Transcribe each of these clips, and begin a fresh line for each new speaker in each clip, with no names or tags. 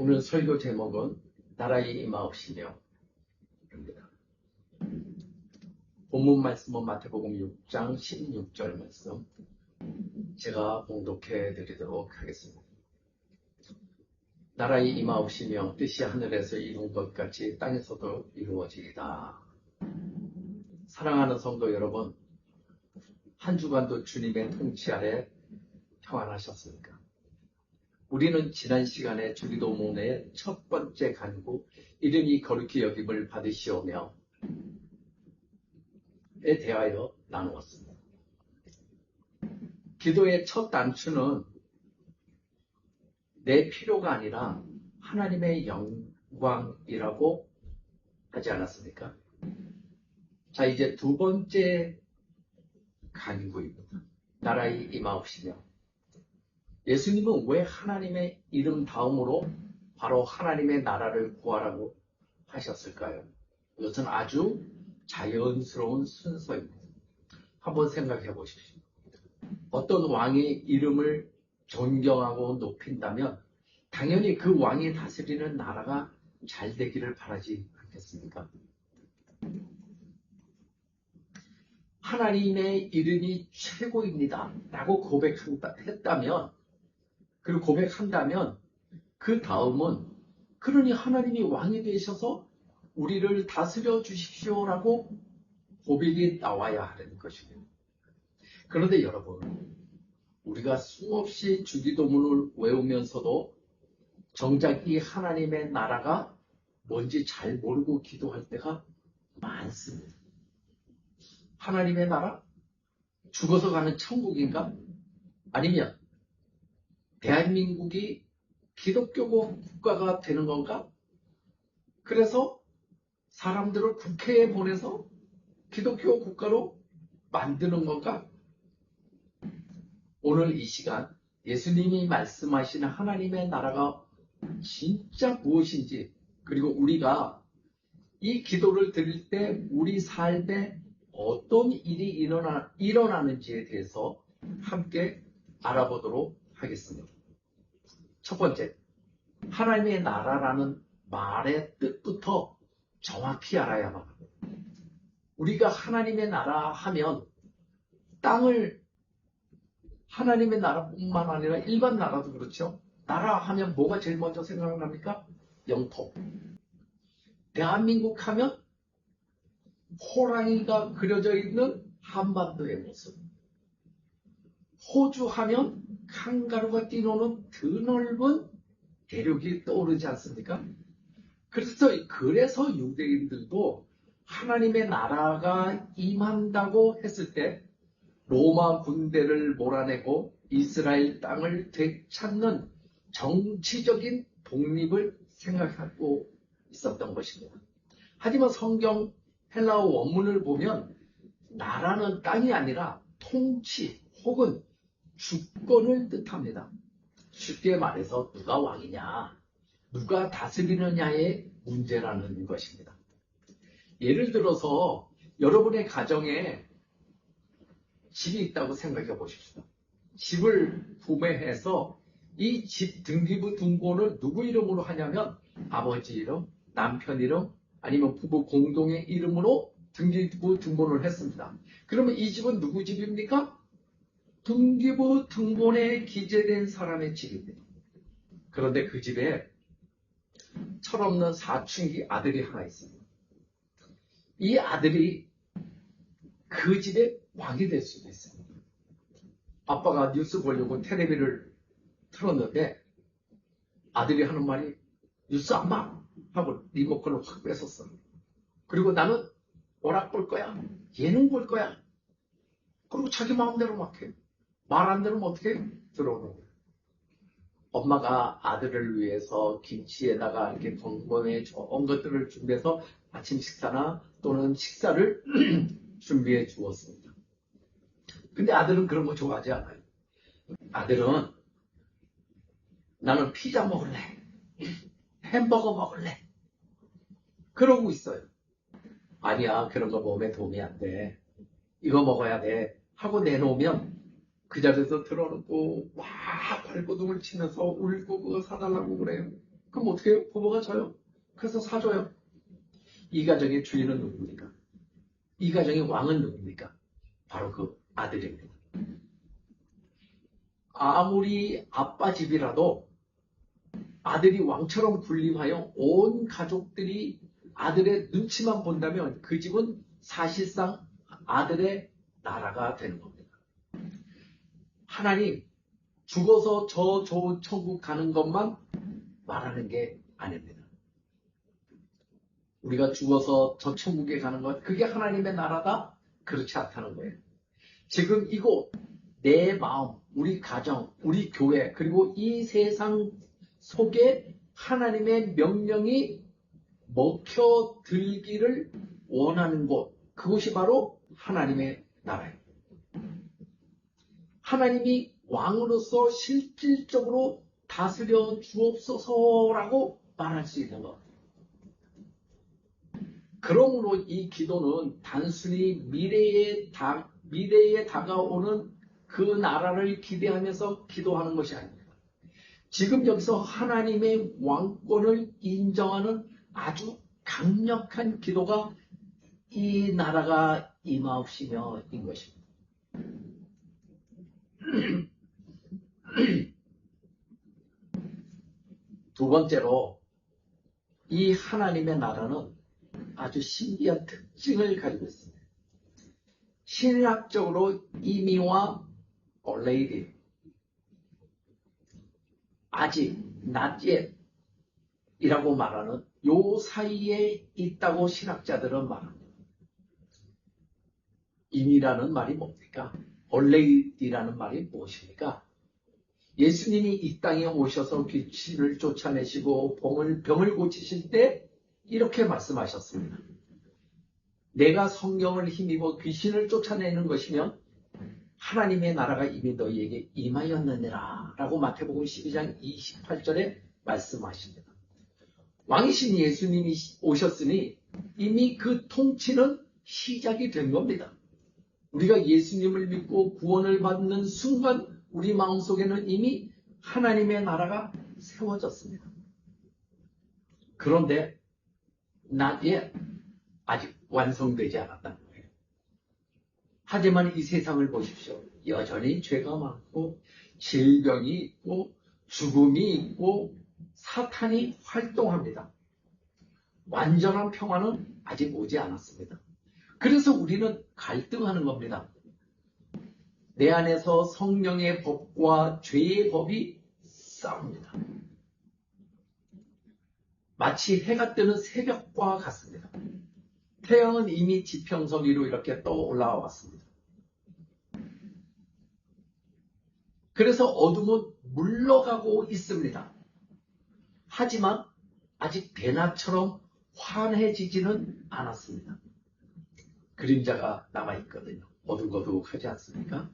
오늘 설교 제목은 나라의 임하옵시며 입니다. 본문 말씀은 마태복음 6장 16절 말씀 제가 봉독해 드리도록 하겠습니다. 나라의 임하옵시며 뜻이 하늘에서 이룬 것 같이 땅에서도 이루어지이다. 사랑하는 성도 여러분, 한 주간도 주님의 통치 아래 평안하셨습니까? 우리는 지난 시간에 주기도문의 첫 번째 간구 이름이 거룩히 여김을 받으시오며 에 대하여 나누었습니다. 기도의 첫 단추는 내 필요가 아니라 하나님의 영광이라고 하지 않았습니까? 자, 이제 두 번째 간구입니다. 나라의 임하옵시며. 예수님은 왜 하나님의 이름 다음으로 바로 하나님의 나라를 구하라고 하셨을까요? 이것은 아주 자연스러운 순서입니다. 한번 생각해 보십시오. 어떤 왕의 이름을 존경하고 높인다면 당연히 그 왕이 다스리는 나라가 잘 되기를 바라지 않겠습니까? 하나님의 이름이 최고입니다 라고 고백했다면, 그리고 고백한다면 그 다음은 그러니 하나님이 왕이 되셔서 우리를 다스려 주십시오라고 고백이 나와야 하는 것입니다. 그런데 여러분, 우리가 수없이 주기도문을 외우면서도 정작 이 하나님의 나라가 뭔지 잘 모르고 기도할 때가 많습니다. 하나님의 나라? 죽어서 가는 천국인가? 아니면 대한민국이 기독교 국가가 되는 건가? 그래서 사람들을 국회에 보내서 기독교 국가로 만드는 건가? 오늘 이 시간 예수님이 말씀하시는 하나님의 나라가 진짜 무엇인지, 그리고 우리가 이 기도를 드릴 때 우리 삶에 어떤 일이 일어나는지에 대해서 함께 알아보도록 하겠습니다. 첫 번째, 하나님의 나라라는 말의 뜻부터 정확히 알아야만 합니다. 우리가 하나님의 나라 하면 땅을, 하나님의 나라뿐만 아니라 일반 나라도 그렇죠. 나라 하면 뭐가 제일 먼저 생각납니까? 영토. 대한민국 하면 호랑이가 그려져 있는 한반도의 모습. 호주 하면 칸가루가 뛰노는 드넓은 대륙이 떠오르지 않습니까? 그래서 유대인들도 하나님의 나라가 임한다고 했을 때 로마 군대를 몰아내고 이스라엘 땅을 되찾는 정치적인 독립을 생각하고 있었던 것입니다. 하지만 성경 헬라어 원문을 보면 나라는 땅이 아니라 통치 혹은 주권을 뜻합니다. 쉽게 말해서 누가 왕이냐, 누가 다스리느냐의 문제라는 것입니다. 예를 들어서 여러분의 가정에 집이 있다고 생각해 보십시오. 집을 구매해서 이 집 등기부 등본을 누구 이름으로 하냐면 아버지 이름, 남편 이름, 아니면 부부 공동의 이름으로 등기부 등본을 했습니다. 그러면 이 집은 누구 집입니까? 등기부 등본에 기재된 사람의 집입니다. 그런데 그 집에 철없는 사춘기 아들이 하나 있습니다. 이 아들이 그 집의 왕이 될 수도 있습니다. 아빠가 뉴스 보려고 텔레비를 틀었는데 아들이 하는 말이 뉴스 안 봐! 하고 리모컨을 확 뺏었어. 그리고 나는 오락 볼 거야. 예능 볼 거야. 그리고 자기 마음대로 막 해. 말 안 들으면 어떻게 들어오는 거야. 엄마가 아들을 위해서 김치에다가 이렇게 건강에 좋은 것들을 준비해서 아침 식사나 또는 식사를 준비해 주었습니다. 근데 아들은 그런 거 좋아하지 않아요. 아들은 나는 피자 먹을래. 햄버거 먹을래. 그러고 있어요. 아니야, 그런 거 몸에 도움이 안 돼. 이거 먹어야 돼. 하고 내놓으면 그 자리에서 들어놓고 막 발버둥을 치면서 울고 그거 사달라고 그래요. 그럼 어떻게 해요? 부모가 져요. 그래서 사줘요. 이 가정의 주인은 누굽니까? 이 가정의 왕은 누굽니까? 바로 그 아들입니다. 아무리 아빠 집이라도 아들이 왕처럼 군림하여 온 가족들이 아들의 눈치만 본다면 그 집은 사실상 아들의 나라가 되는 겁니다. 하나님, 죽어서 저 좋은 천국 가는 것만 말하는 게 아닙니다. 우리가 죽어서 저 천국에 가는 것, 그게 하나님의 나라다? 그렇지 않다는 거예요. 지금 이곳, 내 마음, 우리 가정, 우리 교회, 그리고 이 세상 속에 하나님의 명령이 먹혀들기를 원하는 곳, 그곳이 바로 하나님의 나라예요. 하나님이 왕으로서 실질적으로 다스려 주옵소서라고 말할 수 있는 것. 그러므로 이 기도는 단순히 미래에 다가오는 그 나라를 기대하면서 기도하는 것이 아닙니다. 지금 여기서 하나님의 왕권을 인정하는 아주 강력한 기도가 이 나라가 임하옵시며인 것입니다. 두 번째로 이 하나님의 나라는 아주 신기한 특징을 가지고 있습니다. 신학적으로 이미와 already, 아직, not yet 이라고 말하는 요 사이에 있다고 신학자들은 말합니다. 이미라는 말이 뭡니까? already라는 말이 무엇입니까? 예수님이 이 땅에 오셔서 귀신을 쫓아내시고 병을 고치실 때 이렇게 말씀하셨습니다. 내가 성령을 힘입어 귀신을 쫓아내는 것이면 하나님의 나라가 이미 너희에게 임하였느니라 라고 마태복음 12장 28절에 말씀하십니다. 왕이신 예수님이 오셨으니 이미 그 통치는 시작이 된 겁니다. 우리가 예수님을 믿고 구원을 받는 순간 우리 마음속에는 이미 하나님의 나라가 세워졌습니다. 그런데 not yet, 아직 완성되지 않았다는 거예요. 하지만 이 세상을 보십시오. 여전히 죄가 많고 질병이 있고 죽음이 있고 사탄이 활동합니다. 완전한 평화는 아직 오지 않았습니다. 그래서 우리는 갈등하는 겁니다. 내 안에서 성령의 법과 죄의 법이 싸웁니다. 마치 해가 뜨는 새벽과 같습니다. 태양은 이미 지평선 위로 이렇게 떠 올라와 왔습니다. 그래서 어둠은 물러가고 있습니다. 하지만 아직 대낮처럼 환해지지는 않았습니다. 그림자가 남아있거든요. 어둑어둑하지 않습니까?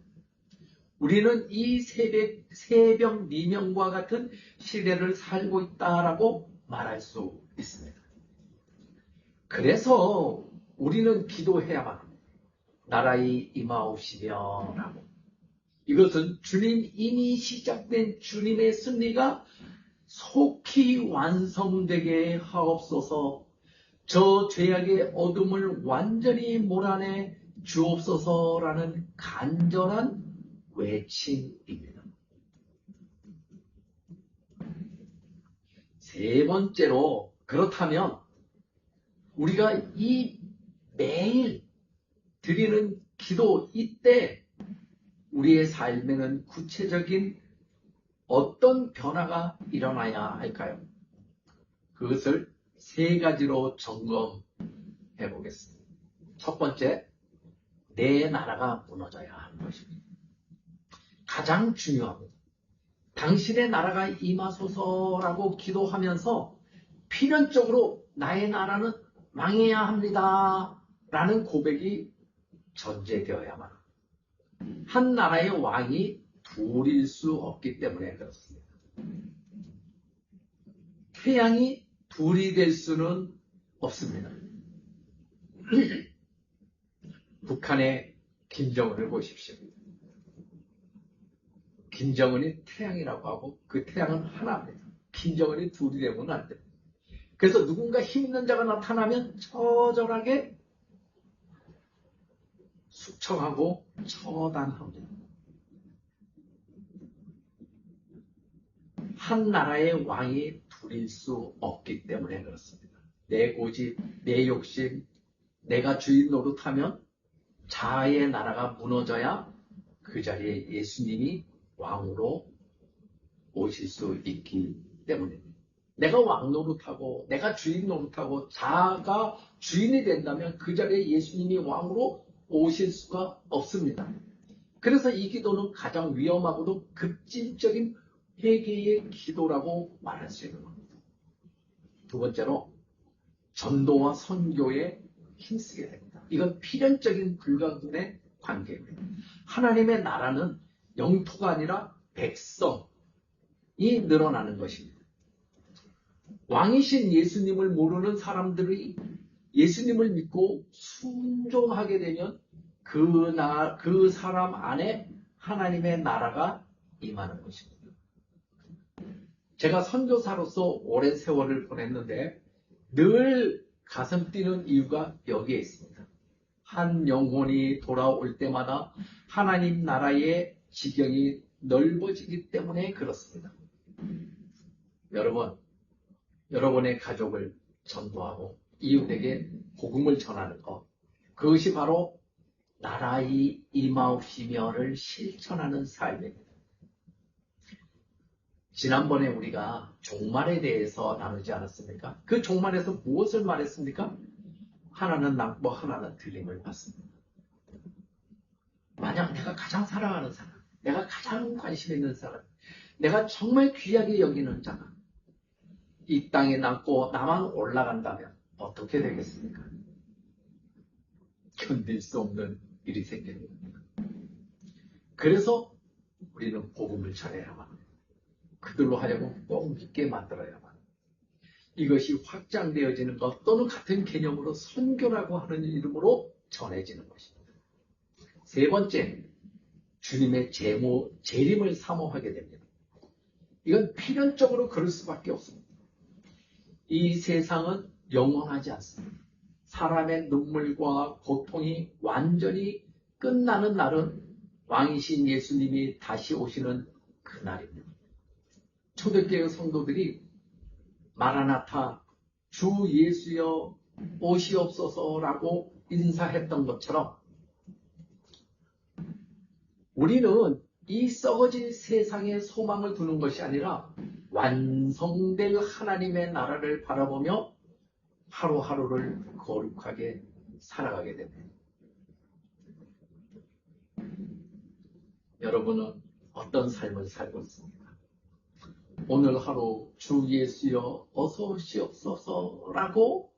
우리는 이 새벽 미명과 같은 시대를 살고 있다라고 말할 수 있습니다. 그래서 우리는 기도해야만 합니다. 나라의 임하옵시며 라고. 이것은 주님 이미 시작된 주님의 승리가 속히 완성되게 하옵소서. 저 죄악의 어둠을 완전히 몰아내 주옵소서라는 간절한 외침입니다. 세 번째로, 그렇다면 우리가 이 매일 드리는 기도, 이때 우리의 삶에는 구체적인 어떤 변화가 일어나야 할까요? 그것을 세 가지로 점검해 보겠습니다. 첫 번째, 내 나라가 무너져야 하는 것입니다. 가장 중요합니다. 당신의 나라가 임하소서라고 기도하면서 필연적으로 나의 나라는 망해야 합니다 라는 고백이 전제되어야만 합니다. 한 나라의 왕이 둘일 수 없기 때문에 그렇습니다. 태양이 둘이 될 수는 없습니다. 북한의 김정은을 보십시오. 김정은이 태양이라고 하고 그 태양은 하나입니다. 김정은이 둘이 되면 안 돼. 그래서 누군가 힘 있는 자가 나타나면 처절하게 숙청하고 처단합니다. 한 나라의 왕이 둘일 수 없기 때문에 그렇습니다. 내 고집, 내 욕심, 내가 주인 노릇하면 자아의 나라가 무너져야 그 자리에 예수님이 왕으로 오실 수 있기 때문입니다. 내가 왕 노릇하고 내가 주인 노릇하고 자아가 주인이 된다면 그 자리에 예수님이 왕으로 오실 수가 없습니다. 그래서 이 기도는 가장 위험하고도 급진적인 회개의 기도라고 말할 수 있는 겁니다. 두 번째로 전도와 선교에 힘쓰게 됩니다. 이건 필연적인 불가분의 관계입니다. 하나님의 나라는 영토가 아니라 백성이 늘어나는 것입니다. 왕이신 예수님을 모르는 사람들이 예수님을 믿고 순종하게 되면 그 사람 안에 하나님의 나라가 임하는 것입니다. 제가 선교사로서 오랜 세월을 보냈는데 늘 가슴 뛰는 이유가 여기에 있습니다. 한 영혼이 돌아올 때마다 하나님 나라의 지경이 넓어지기 때문에 그렇습니다. 여러분, 여러분의 가족을 전도하고 이웃에게 복음을 전하는 것, 그것이 바로 나라의 임하옵시며를 실천하는 삶입니다. 지난번에 우리가 종말에 대해서 나누지 않았습니까? 그 종말에서 무엇을 말했습니까? 하나는 낭보, 하나는 들림을 받습니다. 만약 내가 가장 사랑하는 사람, 내가 가장 관심 있는 사람, 내가 정말 귀하게 여기는 자가 이 땅에 남고 나만 올라간다면 어떻게 되겠습니까? 견딜 수 없는 일이 생기는 겁니다. 그래서 우리는 복음을 전해야만 합니다. 그들로 하여금 꼭 믿게 만들어야만. 이것이 확장되어지는 것 또는 같은 개념으로 선교라고 하는 이름으로 전해지는 것입니다. 세 번째, 주님의 재림을 사모하게 됩니다. 이건 필연적으로 그럴 수밖에 없습니다. 이 세상은 영원하지 않습니다. 사람의 눈물과 고통이 완전히 끝나는 날은 왕이신 예수님이 다시 오시는 그날입니다. 초대교회 성도들이 마라나타 주 예수여 오시옵소서라고 인사했던 것처럼 우리는 이 썩어진 세상에 소망을 두는 것이 아니라 완성될 하나님의 나라를 바라보며 하루하루를 거룩하게 살아가게 됩니다. 여러분은 어떤 삶을 살고 있습니까? 오늘 하루 주 예수여 어서 오시옵소서라고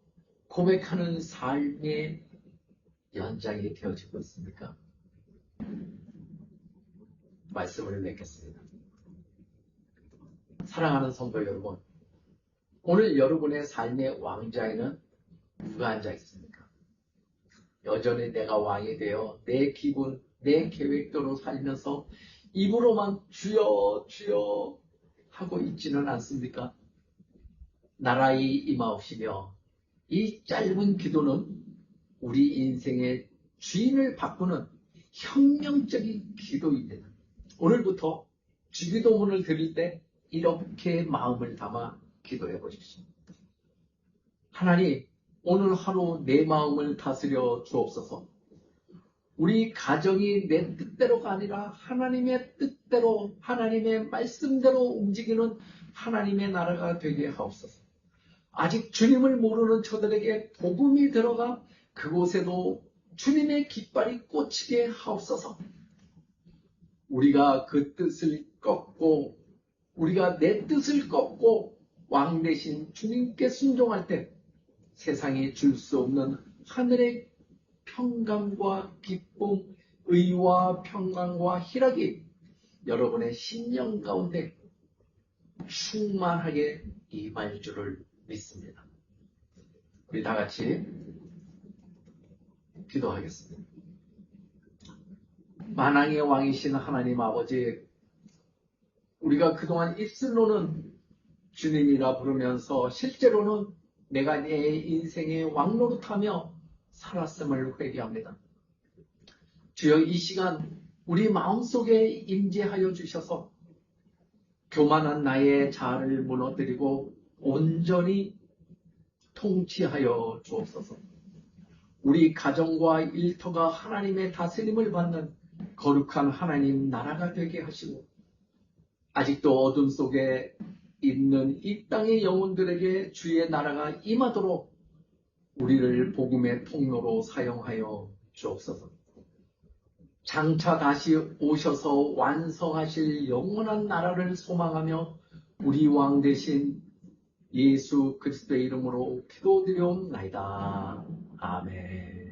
고백하는 삶의 연장이 되어지고 있습니까? 말씀을 맺겠습니다. 사랑하는 성도 여러분, 오늘 여러분의 삶의 왕좌에는 누가 앉아 있습니까? 여전히 내가 왕이 되어 내 기분, 내 계획대로 살면서 입으로만 주여 주여 하고 있지는 않습니까? 나라의 임하옵시며 이 짧은 기도는 우리 인생의 주인을 바꾸는 혁명적인 기도입니다. 오늘부터 주기도문을 드릴 때 이렇게 마음을 담아 기도해 보십시오. 하나님, 오늘 하루 내 마음을 다스려 주옵소서. 우리 가정이 내 뜻대로가 아니라 하나님의 뜻대로, 하나님의 말씀대로 움직이는 하나님의 나라가 되게 하옵소서. 아직 주님을 모르는 저들에게 복음이 들어가 그곳에도 주님의 깃발이 꽂히게 하옵소서. 우리가 그 뜻을 꺾고, 우리가 내 뜻을 꺾고 왕 대신 주님께 순종할 때 세상이 줄 수 없는 하늘의 평강과 기쁨, 의와 평강과 희락이 여러분의 심령 가운데 충만하게 임할 줄을 믿습니다. 우리 다 같이 기도하겠습니다. 만왕의 왕이신 하나님 아버지, 우리가 그동안 입술로는 주님이라 부르면서 실제로는 내가 내 인생의 왕노릇하며 살았음을 회개합니다. 주여, 이 시간 우리 마음속에 임재하여 주셔서 교만한 나의 자아를 무너뜨리고 온전히 통치하여 주옵소서. 우리 가정과 일터가 하나님의 다스림을 받는 거룩한 하나님 나라가 되게 하시고, 아직도 어둠 속에 있는 이 땅의 영혼들에게 주의 나라가 임하도록 우리를 복음의 통로로 사용하여 주옵소서. 장차 다시 오셔서 완성하실 영원한 나라를 소망하며 우리 왕 대신 예수 그리스도의 이름으로 기도드리옵나이다. 아멘.